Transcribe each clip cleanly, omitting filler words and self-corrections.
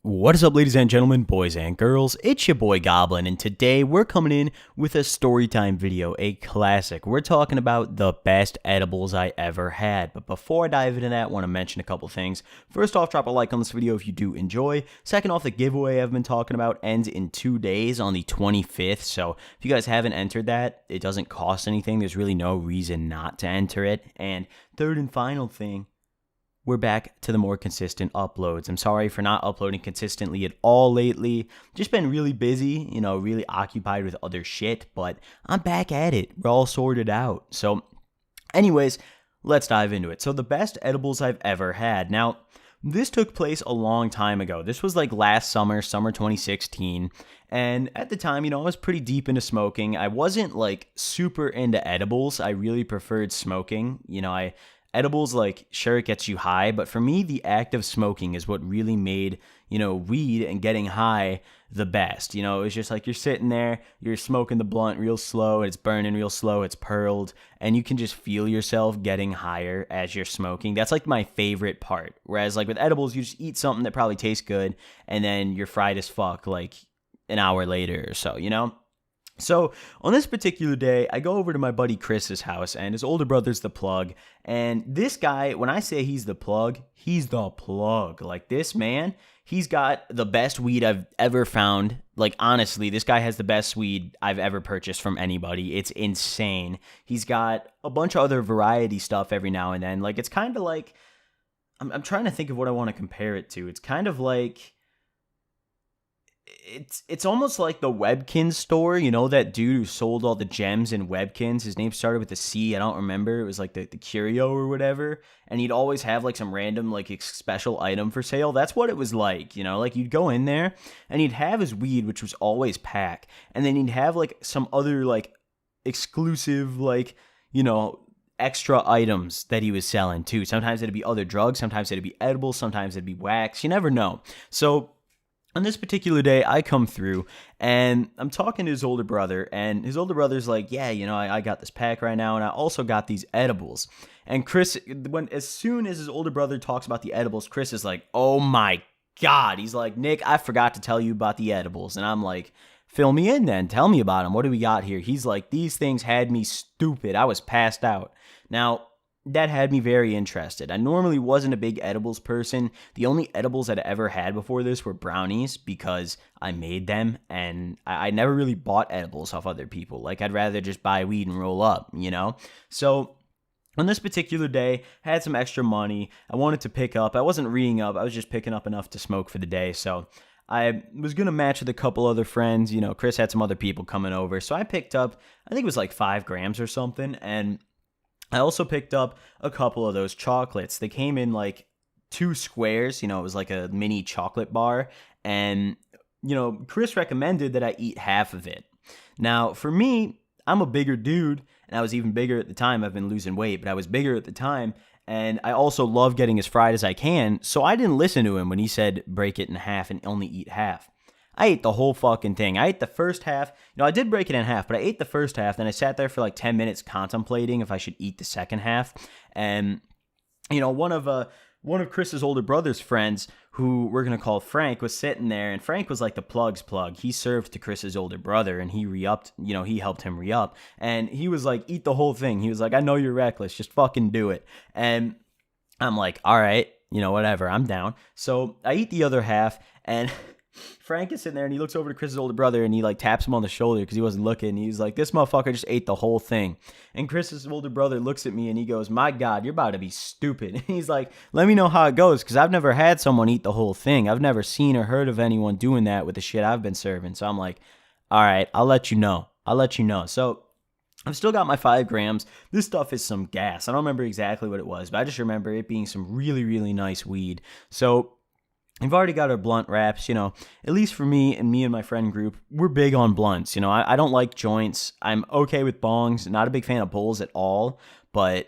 What is up, ladies and gentlemen, boys and girls? It's your boy Goblin, and today we're coming in with a storytime video, a classic. We're talking about the best edibles I ever had. But before I dive into that, I want to mention a couple things. First off, drop a like on this video if you do enjoy. Second off, the giveaway I've been talking about ends in 2 days on the 25th. So if you guys haven't entered that, it doesn't cost anything. There's really no reason not to enter it. And third and final thing, we're back to the more consistent uploads. I'm sorry for not uploading consistently at all lately. Just been really busy, really occupied with other shit, but I'm back at it. We're all sorted out. So anyways, let's dive into it. So the best edibles I've ever had. Now, this took place a long time ago. This was like last summer 2016. And at the time, I was pretty deep into smoking. I wasn't like super into edibles. I really preferred smoking. Edibles, like, sure, it gets you high, but for me, the act of smoking is what really made, weed and getting high the best. It's just like you're sitting there, you're smoking the blunt real slow, it's burning real slow, it's pearled, and you can just feel yourself getting higher as you're smoking. That's like my favorite part. Whereas, like, with edibles, you just eat something that probably tastes good, and then you're fried as fuck, like, an hour later or so, So, on this particular day, I go over to my buddy Chris's house, and his older brother's the plug. And this guy, when I say he's the plug, he's the plug. Like, this man, he's got the best weed I've ever found. Like, honestly, this guy has the best weed I've ever purchased from anybody. It's insane. He's got a bunch of other variety stuff every now and then. Like, it's kind of like, I'm trying to think of what I want to compare it to. It's kind of like, it's almost like the Webkins store, that dude who sold all the gems in Webkins. His name started with a C. I don't remember. It was like the Curio or whatever. And he'd always have like some random like special item for sale. That's what it was like, like you'd go in there and he'd have his weed, which was always pack. And then he'd have like some other like exclusive like, extra items that he was selling too. Sometimes it'd be other drugs. Sometimes it'd be edibles. Sometimes it'd be wax. You never know. So on this particular day, I come through, and I'm talking to his older brother, and his older brother's like, yeah, I got this pack right now, and I also got these edibles. And Chris, as soon as his older brother talks about the edibles, Chris is like, oh my God. He's like, Nick, I forgot to tell you about the edibles. And I'm like, fill me in then. Tell me about them. What do we got here? He's like, these things had me stupid. I was passed out. Now, that had me very interested. I normally wasn't a big edibles person. The only edibles I'd ever had before this were brownies because I made them, and I never really bought edibles off other people. Like, I'd rather just buy weed and roll up, So on this particular day, I had some extra money. I wanted to pick up. I wasn't reading up. I was just picking up enough to smoke for the day. So I was going to match with a couple other friends. Chris had some other people coming over. So I picked up, I think it was like 5 grams or something, and I also picked up a couple of those chocolates. They came in like 2 squares, it was like a mini chocolate bar. And, Chris recommended that I eat half of it. Now, for me, I'm a bigger dude, and I was even bigger at the time. I've been losing weight, but I was bigger at the time. And I also love getting as fried as I can. So I didn't listen to him when he said break it in half and only eat half. I ate the whole fucking thing. I ate the first half. I did break it in half, but I ate the first half. Then I sat there for like 10 minutes contemplating if I should eat the second half. And, one of Chris's older brother's friends, who we're going to call Frank, was sitting there. And Frank was like the plug's plug. He served to Chris's older brother, and he re-upped, he helped him re-up. And he was like, eat the whole thing. He was like, I know you're reckless. Just fucking do it. And I'm like, all right, whatever. I'm down. So I eat the other half, and Frank is sitting there, and he looks over to Chris's older brother, and he like taps him on the shoulder because he wasn't looking. He's like, this motherfucker just ate the whole thing. And Chris's older brother looks at me, and he goes, my God, you're about to be stupid. And he's like, let me know how it goes, because I've never had someone eat the whole thing. I've never seen or heard of anyone doing that with the shit I've been serving. So I'm like, all right, I'll let you know. So I've still got my 5 grams. This stuff is some gas. I don't remember exactly what it was, but I just remember it being some really, really nice weed. So we've already got our blunt wraps, at least for me and my friend group, we're big on blunts. I don't like joints. I'm okay with bongs, not a big fan of bowls at all, but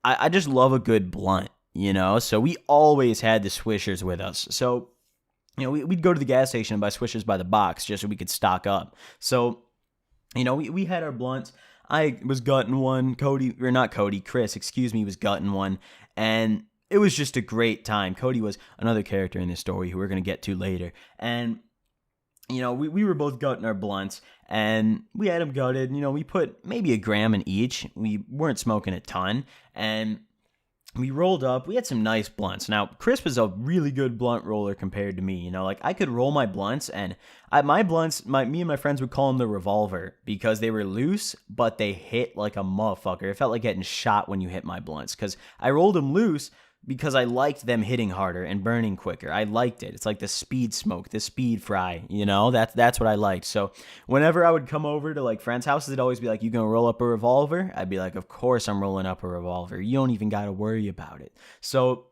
I just love a good blunt, So we always had the Swishers with us. So, we'd go to the gas station and buy Swishers by the box just so we could stock up. So, we had our blunts. I was gutting one. Chris, was gutting one. And it was just a great time. Cody was another character in this story who we're going to get to later. And, we were both gutting our blunts, and we had them gutted. We put maybe a gram in each. We weren't smoking a ton, and we rolled up. We had some nice blunts. Now, Chris was a really good blunt roller compared to me. I could roll my blunts, and my blunts, me and my friends would call them the revolver because they were loose, but they hit like a motherfucker. It felt like getting shot when you hit my blunts because I rolled them loose because I liked them hitting harder and burning quicker. I liked it. It's like the speed smoke, the speed fry, that's what I liked. So whenever I would come over to like friends' houses, it'd always be like, you gonna roll up a revolver? I'd be like, of course I'm rolling up a revolver. You don't even gotta worry about it. So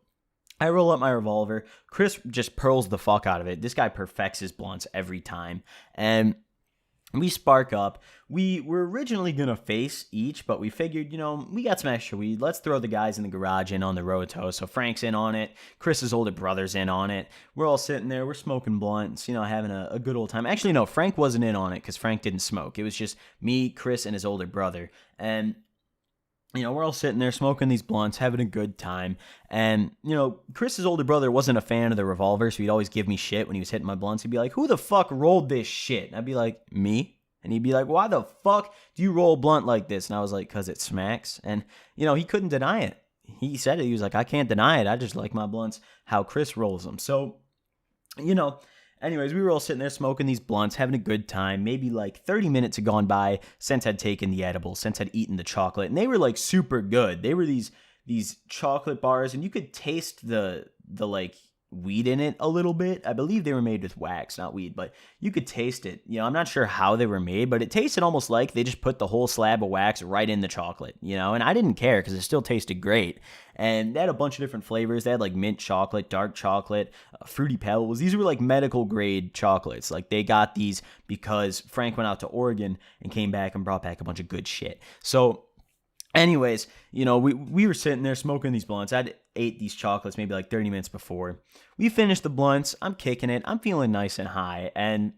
I roll up my revolver. Chris just pearls the fuck out of it. This guy perfects his blunts every time. And we spark up. We were originally going to face each, but we figured, we got some extra weed. Let's throw the guys in the garage in on the Roto. So Frank's in on it. Chris's older brother's in on it. We're all sitting there. We're smoking blunts, having a good old time. Actually, no, Frank wasn't in on it because Frank didn't smoke. It was just me, Chris, and his older brother. And we're all sitting there smoking these blunts, having a good time. And, Chris's older brother wasn't a fan of the revolver, so he'd always give me shit when he was hitting my blunts. He'd be like, who the fuck rolled this shit? And I'd be like, me? And he'd be like, why the fuck do you roll a blunt like this? And I was like, because it smacks. And, he couldn't deny it. He said it. He was like, I can't deny it. I just like my blunts how Chris rolls them. So, anyways, we were all sitting there smoking these blunts, having a good time. Maybe like 30 minutes had gone by since I'd taken the edibles, since I'd eaten the chocolate. And they were like super good. They were these chocolate bars, and you could taste the like weed in it a little bit. I believe they were made with wax, not weed, but you could taste it. I'm not sure how they were made, but it tasted almost like they just put the whole slab of wax right in the chocolate, and I didn't care because it still tasted great. And they had a bunch of different flavors. They had like mint chocolate, dark chocolate, fruity pebbles. These were like medical grade chocolates. Like they got these because Frank went out to Oregon and came back and brought back a bunch of good shit. So anyways, we were sitting there smoking these blunts. I'd ate these chocolates maybe like 30 minutes before. We finished the blunts. I'm kicking it. I'm feeling nice and high. And,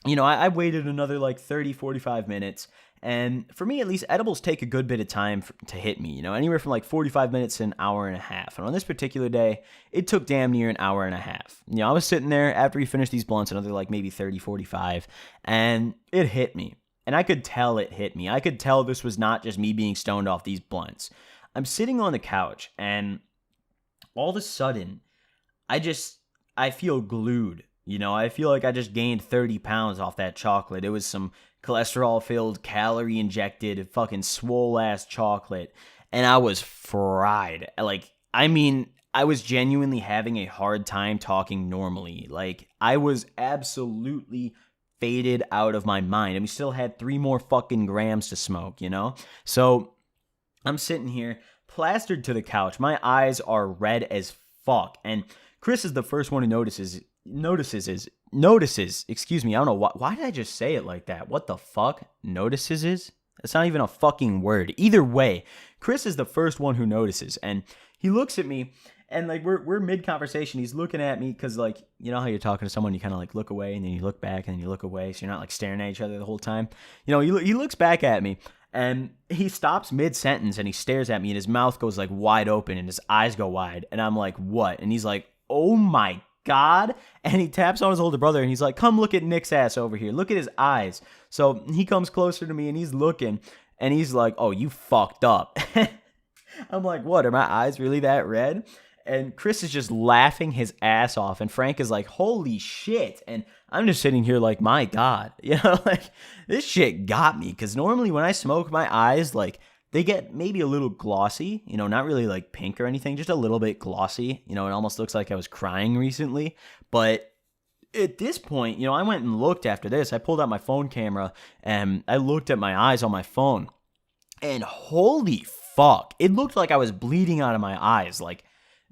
I waited another like 30, 45 minutes. And for me, at least, edibles take a good bit of time to hit me, anywhere from like 45 minutes to an hour and a half. And on this particular day, it took damn near an hour and a half. I was sitting there after we finished these blunts, another like maybe 30, 45, and it hit me. And I could tell it hit me. I could tell this was not just me being stoned off these blunts. I'm sitting on the couch, and all of a sudden, I feel glued. I feel like I just gained 30 pounds off that chocolate. It was some cholesterol-filled, calorie-injected, fucking swole-ass chocolate. And I was fried. I was genuinely having a hard time talking normally. I was absolutely faded out of my mind. And we still had 3 more fucking grams to smoke, So I'm sitting here plastered to the couch. My eyes are red as fuck. And Chris is the first one who notices. Excuse me. I don't know why did I just say it like that? What the fuck? Notices is? That's not even a fucking word. Either way, Chris is the first one who notices. And he looks at me. And we're mid conversation. He's looking at me because how you're talking to someone, you kind of look away and then you look back and then you look away, so you're not staring at each other the whole time. He looks back at me and he stops mid sentence and he stares at me and his mouth goes wide open and his eyes go wide and I'm like, what? And he's like, oh my God. And he taps on his older brother and he's like, come look at Nick's ass over here. Look at his eyes. So he comes closer to me and he's looking and he's like, oh, you fucked up. I'm like, what? Are my eyes really that red? And Chris is just laughing his ass off. And Frank is like, holy shit. And I'm just sitting here like, my God. This shit got me. Because normally when I smoke, my eyes, they get maybe a little glossy. Not really pink or anything. Just a little bit glossy. It almost looks like I was crying recently. But at this point, I went and looked after this. I pulled out my phone camera and I looked at my eyes on my phone. And holy fuck. It looked like I was bleeding out of my eyes.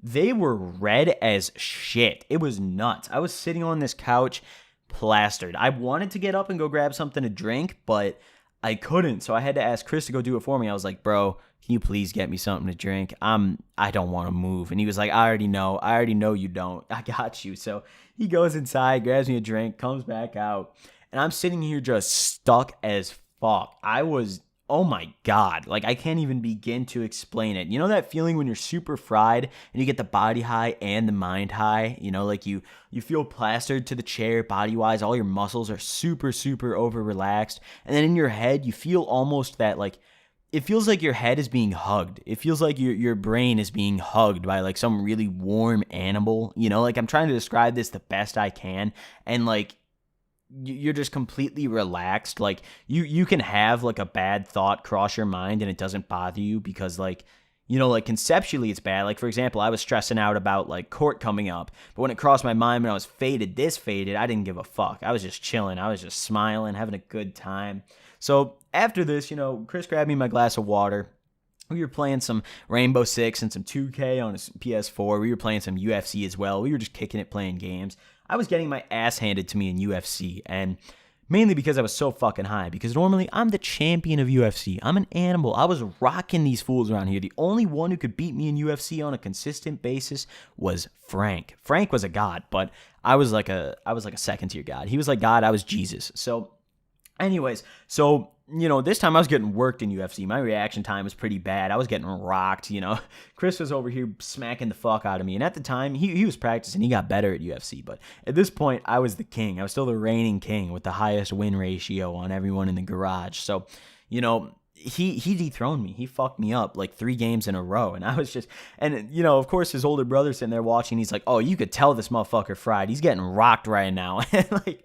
They were red as shit. It was nuts. I was sitting on this couch plastered. I wanted to get up and go grab something to drink, but I couldn't. So I had to ask Chris to go do it for me. I was like, bro, can you please get me something to drink? I don't want to move. And he was like, I already know you don't. I got you. So he goes inside, grabs me a drink, comes back out. And I'm sitting here just stuck as fuck. I was oh my God, like I can't even begin to explain it. You know that feeling when you're super fried and you get the body high and the mind high? You know, like you feel plastered to the chair body-wise, all your muscles are super, super over relaxed. And then in your head, you feel almost that like, it feels like your head is being hugged. It feels like your brain is being hugged by like some really warm animal. You know, like I'm trying to describe this the best I can. And like, you're just completely relaxed. Like you can have like a bad thought cross your mind and it doesn't bother you because like, you know, like conceptually it's bad. Like for example, I was stressing out about like court coming up, but when it crossed my mind when I was faded, I didn't give a fuck. I was just chilling. I was just smiling, having a good time. So after this, you know, Chris grabbed me my glass of water. We were playing some Rainbow Six and some 2K on his PS4. We were playing some UFC as well. We were just kicking it, playing games. I was getting my ass handed to me in UFC, and mainly because I was so fucking high, because normally I'm the champion of UFC. I'm an animal. I was rocking these fools around here. The only one who could beat me in UFC on a consistent basis was Frank. Frank was a god, but I was like a second tier god. He was like God, I was Jesus. So anyways, so, you know, this time I was getting worked in UFC. My reaction time was pretty bad. I was getting rocked, you know. Chris was over here smacking the fuck out of me. And at the time, he was practicing. He got better at UFC. But at this point, I was the king. I was still the reigning king with the highest win ratio on everyone in the garage. So, you know, he dethroned me. He fucked me up like 3 games in a row. And I was just, and, you know, of course, his older brother sitting there watching. He's like, oh, you could tell this motherfucker fried. He's getting rocked right now. And like,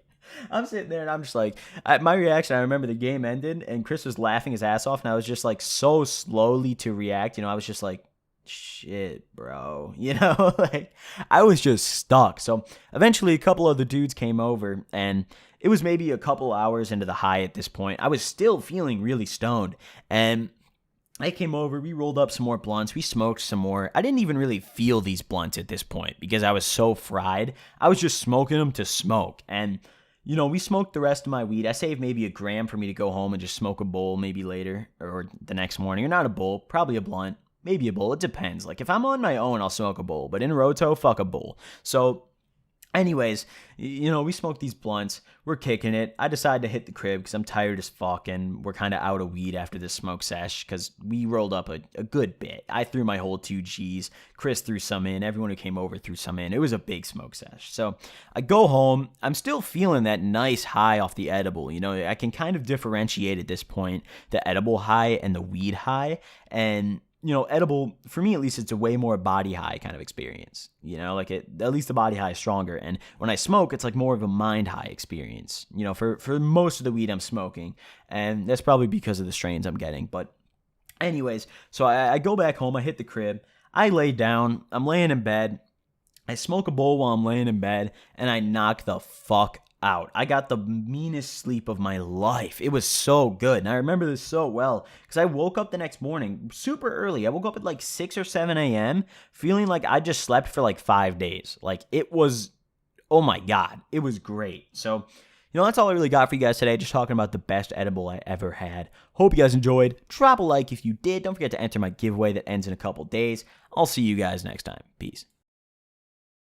I'm sitting there and I'm just like, my reaction, I remember the game ended and Chris was laughing his ass off and I was just like so slowly to react. You know, I was just like, shit, bro. You know, like I was just stuck. So eventually a couple of the dudes came over and it was maybe a couple hours into the high at this point. I was still feeling really stoned and they came over, we rolled up some more blunts, we smoked some more. I didn't even really feel these blunts at this point because I was so fried. I was just smoking them to smoke. And you know, we smoked the rest of my weed. I saved maybe a gram for me to go home and just smoke a bowl maybe later or the next morning. Or not a bowl, probably a blunt, maybe a bowl. It depends. Like if I'm on my own, I'll smoke a bowl. But in Roto, fuck a bowl. So anyways, you know, we smoked these blunts. We're kicking it. I decided to hit the crib because I'm tired as fuck and we're kind of out of weed after this smoke sesh because we rolled up a good bit. I threw my whole 2 Gs. Chris threw some in. Everyone who came over threw some in. It was a big smoke sesh. So I go home. I'm still feeling that nice high off the edible. You know, I can kind of differentiate at this point the edible high and the weed high. And you know, edible, for me at least, it's a way more body high kind of experience. You know, like at least the body high is stronger. And when I smoke, it's like more of a mind high experience, you know, for most of the weed I'm smoking. And that's probably because of the strains I'm getting. But anyways, so I go back home, I hit the crib, I lay down, I'm laying in bed, I smoke a bowl while I'm laying in bed, and I knock the fuck out. I got the meanest sleep of my life. It was so good. And I remember this so well because I woke up the next morning super early. I woke up at like 6 or 7 a.m. feeling like I just slept for like 5 days. Like it was, oh my God, it was great. So, you know, that's all I really got for you guys today. Just talking about the best edible I ever had. Hope you guys enjoyed. Drop a like if you did. Don't forget to enter my giveaway that ends in a couple days. I'll see you guys next time. Peace.